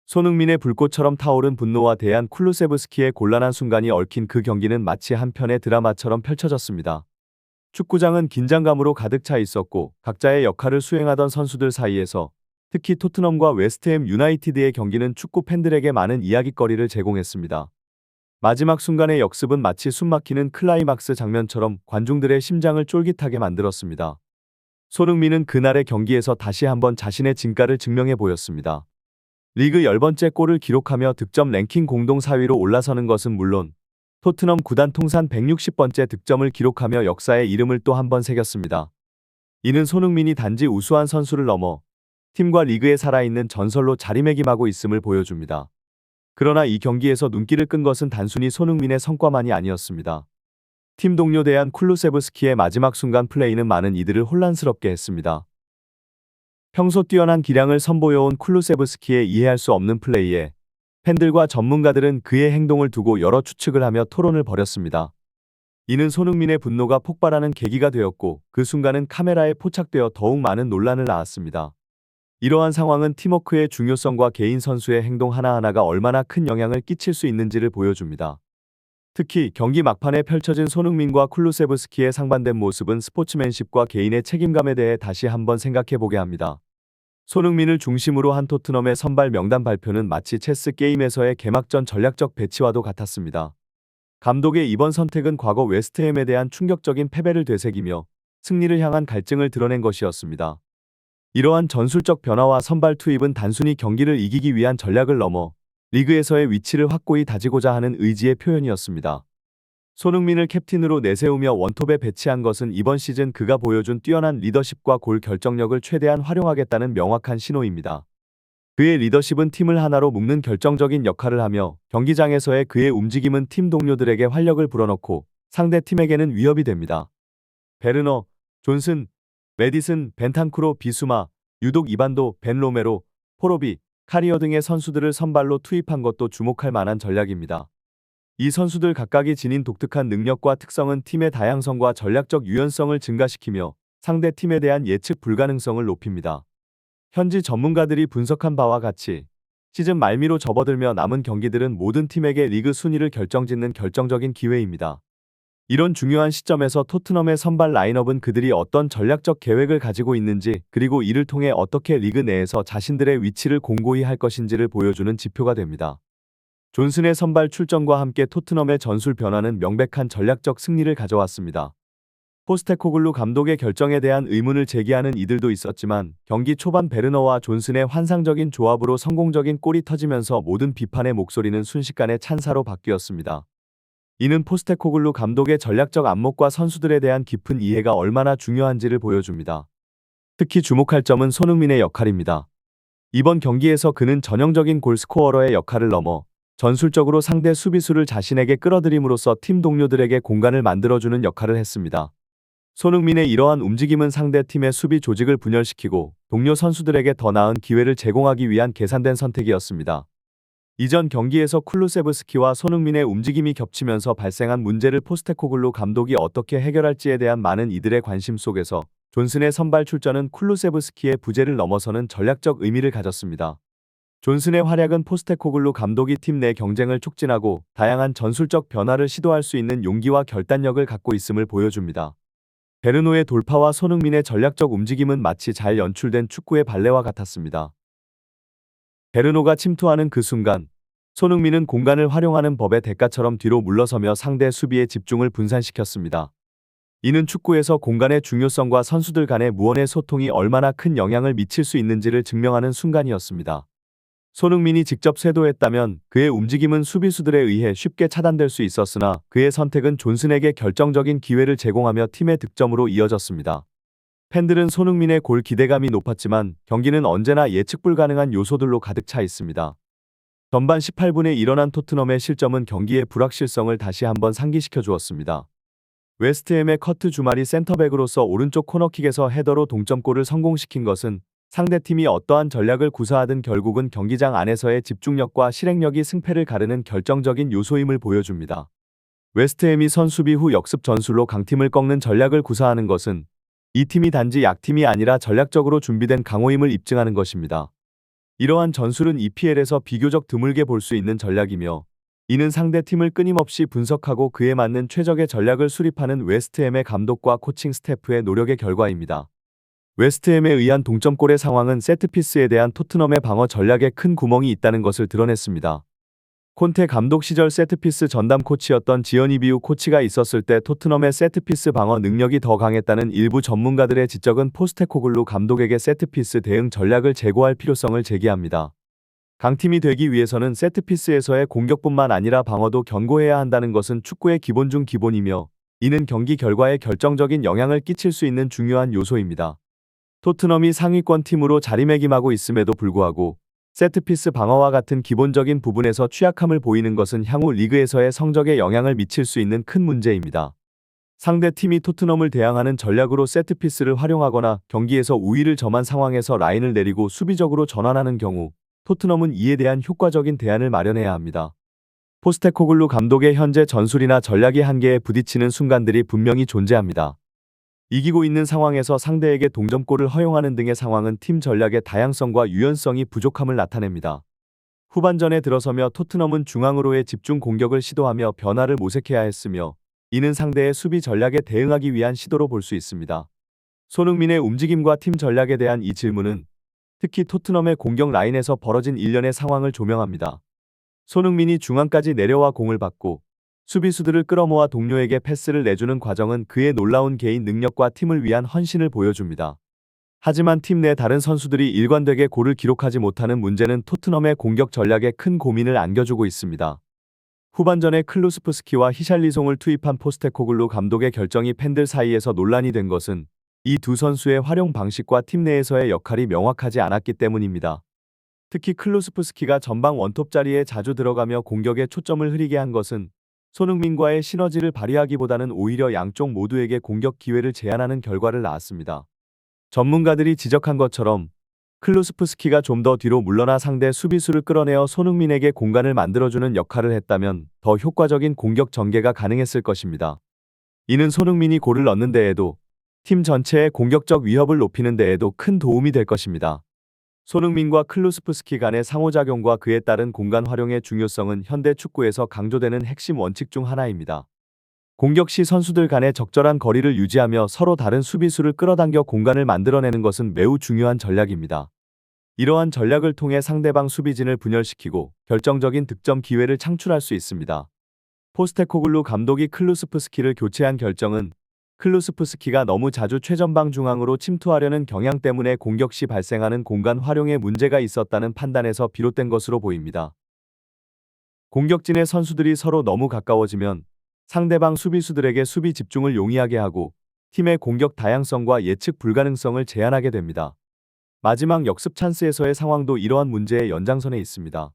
손흥민의 불꽃처럼 타오른 분노와 대한 쿨루세브스키의 곤란한 순간이 얽힌 그 경기는 마치 한 편의 드라마처럼 펼쳐졌습니다. 축구장은 긴장감으로 가득 차 있었고 각자의 역할을 수행하던 선수들 사이에서 특히 토트넘과 웨스트햄 유나이티드의 경기는 축구 팬들에게 많은 이야깃거리를 제공했습니다. 마지막 순간의 역습은 마치 숨막히는 클라이막스 장면처럼 관중들의 심장을 쫄깃하게 만들었습니다. 손흥민은 그날의 경기에서 다시 한번 자신의 진가를 증명해 보였습니다. 리그 10번째 골을 기록하며 득점 랭킹 공동 4위로 올라서는 것은 물론 토트넘 구단 통산 160번째 득점을 기록하며 역사의 이름을 또 한 번 새겼습니다. 이는 손흥민이 단지 우수한 선수를 넘어 팀과 리그에 살아있는 전설로 자리매김하고 있음을 보여줍니다. 그러나 이 경기에서 눈길을 끈 것은 단순히 손흥민의 성과만이 아니었습니다. 팀 동료 데얀 쿨루세브스키의 마지막 순간 플레이는 많은 이들을 혼란스럽게 했습니다. 평소 뛰어난 기량을 선보여온 쿨루세브스키의 이해할 수 없는 플레이에 팬들과 전문가들은 그의 행동을 두고 여러 추측을 하며 토론을 벌였습니다. 이는 손흥민의 분노가 폭발하는 계기가 되었고 그 순간은 카메라에 포착되어 더욱 많은 논란을 낳았습니다. 이러한 상황은 팀워크의 중요성과 개인 선수의 행동 하나하나가 얼마나 큰 영향을 끼칠 수 있는지를 보여줍니다. 특히 경기 막판에 펼쳐진 손흥민과 쿨루세브스키의 상반된 모습은 스포츠맨십과 개인의 책임감에 대해 다시 한번 생각해보게 합니다. 손흥민을 중심으로 한 토트넘의 선발 명단 발표는 마치 체스 게임에서의 개막전 전략적 배치와도 같았습니다. 감독의 이번 선택은 과거 웨스트햄에 대한 충격적인 패배를 되새기며 승리를 향한 갈증을 드러낸 것이었습니다. 이러한 전술적 변화와 선발 투입은 단순히 경기를 이기기 위한 전략을 넘어 리그에서의 위치를 확고히 다지고자 하는 의지의 표현이었습니다. 손흥민을 캡틴으로 내세우며 원톱에 배치한 것은 이번 시즌 그가 보여준 뛰어난 리더십과 골 결정력을 최대한 활용하겠다는 명확한 신호입니다. 그의 리더십은 팀을 하나로 묶는 결정적인 역할을 하며 경기장에서의 그의 움직임은 팀 동료들에게 활력을 불어넣고 상대 팀에게는 위협이 됩니다. 베르너, 존슨, 메디슨, 벤탄쿠로, 비수마, 유독 이반도, 벤 로메로, 포로비, 카리어 등의 선수들을 선발로 투입한 것도 주목할 만한 전략입니다. 이 선수들 각각이 지닌 독특한 능력과 특성은 팀의 다양성과 전략적 유연성을 증가시키며 상대 팀에 대한 예측 불가능성을 높입니다. 현지 전문가들이 분석한 바와 같이 시즌 말미로 접어들며 남은 경기들은 모든 팀에게 리그 순위를 결정짓는 결정적인 기회입니다. 이런 중요한 시점에서 토트넘의 선발 라인업은 그들이 어떤 전략적 계획을 가지고 있는지 그리고 이를 통해 어떻게 리그 내에서 자신들의 위치를 공고히 할 것인지를 보여주는 지표가 됩니다. 존슨의 선발 출전과 함께 토트넘의 전술 변화는 명백한 전략적 승리를 가져왔습니다. 포스테코글루 감독의 결정에 대한 의문을 제기하는 이들도 있었지만 경기 초반 베르너와 존슨의 환상적인 조합으로 성공적인 골이 터지면서 모든 비판의 목소리는 순식간에 찬사로 바뀌었습니다. 이는 포스테코글루 감독의 전략적 안목과 선수들에 대한 깊은 이해가 얼마나 중요한지를 보여줍니다. 특히 주목할 점은 손흥민의 역할입니다. 이번 경기에서 그는 전형적인 골스코어러의 역할을 넘어 전술적으로 상대 수비수를 자신에게 끌어들임으로써 팀 동료들에게 공간을 만들어주는 역할을 했습니다. 손흥민의 이러한 움직임은 상대 팀의 수비 조직을 분열시키고 동료 선수들에게 더 나은 기회를 제공하기 위한 계산된 선택이었습니다. 이전 경기에서 쿨루세브스키와 손흥민의 움직임이 겹치면서 발생한 문제를 포스테코글루 감독이 어떻게 해결할지에 대한 많은 이들의 관심 속에서 존슨의 선발 출전은 쿨루세브스키의 부재를 넘어서는 전략적 의미를 가졌습니다. 존슨의 활약은 포스테코글루 감독이 팀 내 경쟁을 촉진하고 다양한 전술적 변화를 시도할 수 있는 용기와 결단력을 갖고 있음을 보여줍니다. 베르노의 돌파와 손흥민의 전략적 움직임은 마치 잘 연출된 축구의 발레와 같았습니다. 베르노가 침투하는 그 순간 손흥민은 공간을 활용하는 법의 대가처럼 뒤로 물러서며 상대 수비의 집중을 분산시켰습니다. 이는 축구에서 공간의 중요성과 선수들 간의 무언의 소통이 얼마나 큰 영향을 미칠 수 있는지를 증명하는 순간이었습니다. 손흥민이 직접 쇄도했다면 그의 움직임은 수비수들에 의해 쉽게 차단될 수 있었으나 그의 선택은 존슨에게 결정적인 기회를 제공하며 팀의 득점으로 이어졌습니다. 팬들은 손흥민의 골 기대감이 높았지만 경기는 언제나 예측 불가능한 요소들로 가득 차 있습니다. 전반 18분에 일어난 토트넘의 실점은 경기의 불확실성을 다시 한번 상기시켜 주었습니다. 웨스트햄의 커트 주말이 센터백으로서 오른쪽 코너킥에서 헤더로 동점골을 성공시킨 것은 상대팀이 어떠한 전략을 구사하든 결국은 경기장 안에서의 집중력과 실행력이 승패를 가르는 결정적인 요소임을 보여줍니다. 웨스트햄이 선수비 후 역습 전술로 강팀을 꺾는 전략을 구사하는 것은 이 팀이 단지 약팀이 아니라 전략적으로 준비된 강호임을 입증하는 것입니다. 이러한 전술은 EPL에서 비교적 드물게 볼 수 있는 전략이며, 이는 상대 팀을 끊임없이 분석하고 그에 맞는 최적의 전략을 수립하는 웨스트햄의 감독과 코칭 스태프의 노력의 결과입니다. 웨스트햄에 의한 동점골의 상황은 세트피스에 대한 토트넘의 방어 전략에 큰 구멍이 있다는 것을 드러냈습니다. 콘테 감독 시절 세트피스 전담 코치였던 지어니비우 코치가 있었을 때 토트넘의 세트피스 방어 능력이 더 강했다는 일부 전문가들의 지적은 포스테코글루 감독에게 세트피스 대응 전략을 재고할 필요성을 제기합니다. 강팀이 되기 위해서는 세트피스에서의 공격뿐만 아니라 방어도 견고해야 한다는 것은 축구의 기본 중 기본이며, 이는 경기 결과에 결정적인 영향을 끼칠 수 있는 중요한 요소입니다. 토트넘이 상위권 팀으로 자리매김하고 있음에도 불구하고 세트피스 방어와 같은 기본적인 부분에서 취약함을 보이는 것은 향후 리그에서의 성적에 영향을 미칠 수 있는 큰 문제입니다. 상대 팀이 토트넘을 대항하는 전략으로 세트피스를 활용하거나 경기에서 우위를 점한 상황에서 라인을 내리고 수비적으로 전환하는 경우 토트넘은 이에 대한 효과적인 대안을 마련해야 합니다. 포스테코글루 감독의 현재 전술이나 전략이 한계에 부딪히는 순간들이 분명히 존재합니다. 이기고 있는 상황에서 상대에게 동점골을 허용하는 등의 상황은 팀 전략의 다양성과 유연성이 부족함을 나타냅니다. 후반전에 들어서며 토트넘은 중앙으로의 집중 공격을 시도하며 변화를 모색해야 했으며, 이는 상대의 수비 전략에 대응하기 위한 시도로 볼 수 있습니다. 손흥민의 움직임과 팀 전략에 대한 이 질문은 특히 토트넘의 공격 라인에서 벌어진 일련의 상황을 조명합니다. 손흥민이 중앙까지 내려와 공을 받고 수비수들을 끌어모아 동료에게 패스를 내주는 과정은 그의 놀라운 개인 능력과 팀을 위한 헌신을 보여줍니다. 하지만 팀 내 다른 선수들이 일관되게 골을 기록하지 못하는 문제는 토트넘의 공격 전략에 큰 고민을 안겨주고 있습니다. 후반전에 클루스프스키와 히샬리송을 투입한 포스테코글루 감독의 결정이 팬들 사이에서 논란이 된 것은 이 두 선수의 활용 방식과 팀 내에서의 역할이 명확하지 않았기 때문입니다. 특히 클루스프스키가 전방 원톱 자리에 자주 들어가며 공격에 초점을 흐리게 한 것은 손흥민과의 시너지를 발휘하기보다는 오히려 양쪽 모두에게 공격 기회를 제한하는 결과를 낳았습니다. 전문가들이 지적한 것처럼 클루스프스키가 좀 더 뒤로 물러나 상대 수비수를 끌어내어 손흥민에게 공간을 만들어주는 역할을 했다면 더 효과적인 공격 전개가 가능했을 것입니다. 이는 손흥민이 골을 넣는 데에도 팀 전체의 공격적 위협을 높이는 데에도 큰 도움이 될 것입니다. 손흥민과 클루스프스키 간의 상호작용과 그에 따른 공간 활용의 중요성은 현대 축구에서 강조되는 핵심 원칙 중 하나입니다. 공격 시 선수들 간의 적절한 거리를 유지하며 서로 다른 수비수를 끌어당겨 공간을 만들어내는 것은 매우 중요한 전략입니다. 이러한 전략을 통해 상대방 수비진을 분열시키고 결정적인 득점 기회를 창출할 수 있습니다. 포스테코글루 감독이 클루스프스키를 교체한 결정은 클루스프스키가 너무 자주 최전방 중앙으로 침투하려는 경향 때문에 공격 시 발생하는 공간 활용에 문제가 있었다는 판단에서 비롯된 것으로 보입니다. 공격진의 선수들이 서로 너무 가까워지면 상대방 수비수들에게 수비 집중을 용이하게 하고 팀의 공격 다양성과 예측 불가능성을 제한하게 됩니다. 마지막 역습 찬스에서의 상황도 이러한 문제의 연장선에 있습니다.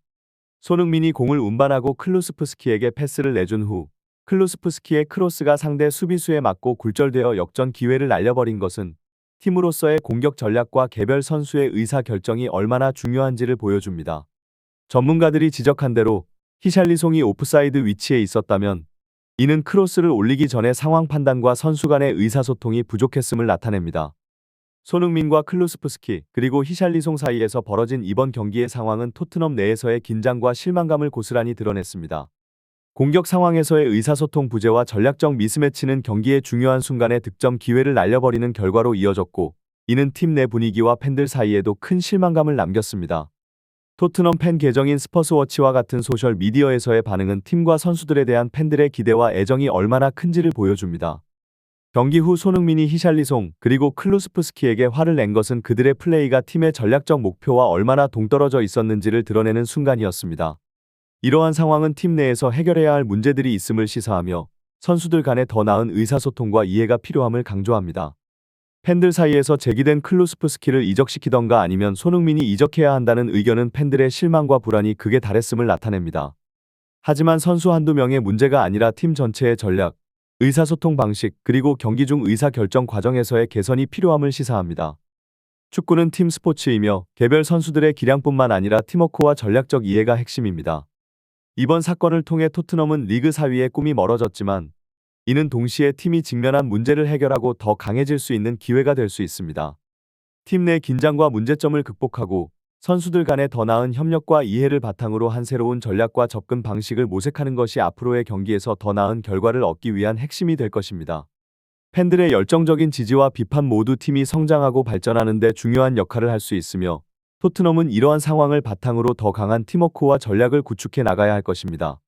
손흥민이 공을 운반하고 클루스프스키에게 패스를 내준 후 클루스프스키의 크로스가 상대 수비수에 맞고 굴절되어 역전 기회를 날려버린 것은 팀으로서의 공격 전략과 개별 선수의 의사 결정이 얼마나 중요한지를 보여줍니다. 전문가들이 지적한 대로 히샬리송이 오프사이드 위치에 있었다면 이는 크로스를 올리기 전에 상황 판단과 선수 간의 의사소통이 부족했음을 나타냅니다. 손흥민과 클루스프스키 그리고 히샬리송 사이에서 벌어진 이번 경기의 상황은 토트넘 내에서의 긴장과 실망감을 고스란히 드러냈습니다. 공격 상황에서의 의사소통 부재와 전략적 미스매치는 경기의 중요한 순간에 득점 기회를 날려버리는 결과로 이어졌고, 이는 팀 내 분위기와 팬들 사이에도 큰 실망감을 남겼습니다. 토트넘 팬 계정인 스퍼스워치와 같은 소셜 미디어에서의 반응은 팀과 선수들에 대한 팬들의 기대와 애정이 얼마나 큰지를 보여줍니다. 경기 후 손흥민이 히샬리송 그리고 클루스프스키에게 화를 낸 것은 그들의 플레이가 팀의 전략적 목표와 얼마나 동떨어져 있었는지를 드러내는 순간이었습니다. 이러한 상황은 팀 내에서 해결해야 할 문제들이 있음을 시사하며 선수들 간의 더 나은 의사소통과 이해가 필요함을 강조합니다. 팬들 사이에서 제기된 클루스프스키를 이적시키던가 아니면 손흥민이 이적해야 한다는 의견은 팬들의 실망과 불안이 극에 달했음을 나타냅니다. 하지만 선수 한두 명의 문제가 아니라 팀 전체의 전략, 의사소통 방식 그리고 경기 중 의사결정 과정에서의 개선이 필요함을 시사합니다. 축구는 팀 스포츠이며 개별 선수들의 기량뿐만 아니라 팀워크와 전략적 이해가 핵심입니다. 이번 사건을 통해 토트넘은 리그 4위의 꿈이 멀어졌지만 이는 동시에 팀이 직면한 문제를 해결하고 더 강해질 수 있는 기회가 될 수 있습니다. 팀 내 긴장과 문제점을 극복하고 선수들 간의 더 나은 협력과 이해를 바탕으로 한 새로운 전략과 접근 방식을 모색하는 것이 앞으로의 경기에서 더 나은 결과를 얻기 위한 핵심이 될 것입니다. 팬들의 열정적인 지지와 비판 모두 팀이 성장하고 발전하는 데 중요한 역할을 할 수 있으며, 토트넘은 이러한 상황을 바탕으로 더 강한 팀워크와 전략을 구축해 나가야 할 것입니다.